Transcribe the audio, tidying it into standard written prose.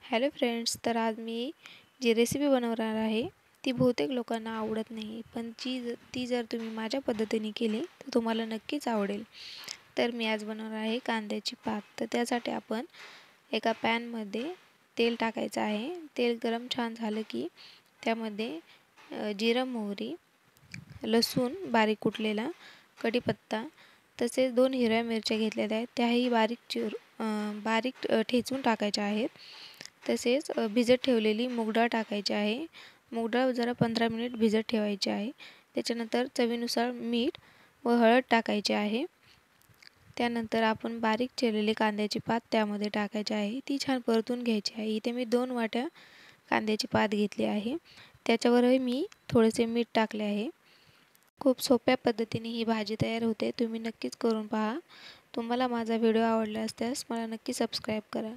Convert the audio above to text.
Hello friends, तर आज मी जी recipe बनवणार आहे ती बहुतेक लोकांना आवडत नाही, पण ती जर तुम्ही माझ्या पद्धतीने केली तर तुम्हाला नक्कीच आवडेल। तर मी आज बनवणार आहे कांद्याची पात। तर त्यासाठी आपण एका पॅनमध्ये तेल टाकायचं आहे। तेल गरम छान झालं की त्यामध्ये जिरं, मोहरी, लसूण बारीक कुटलेला, कढीपत्ता तसेच 2 हिरव्या मिरच्या घेतलेल्या आहेत, त्याही बारीक ठेचून टाकायच्या आहेत। तसेच भिजत ठेवलेली मूग डाळ टाकायची आहे। मूग डाळ जरा 15 मिनिट भिजत ठेवायची आहे। त्याच्यानंतर चवीनुसार मीठ व हळद टाकायची आहे। त्यानंतर आपण बारीक चिरलेली कांद्याची पात त्यामध्ये टाकायची आहे, ती छान परतून घ्यायची आहे। इथे मी 2 वाट्या कांद्याची पात घेतली आहे, त्याच्यावरही मी थोडेसे मीठ टाकले आहे। खूप सोप्या पद्धतीने ही भाजी तयार होते, तुम्ही नक्कीच करून पहा। तुम्हाला माझा व्हिडिओ आवडला असल्यास मला नक्की सबस्क्राईब करा।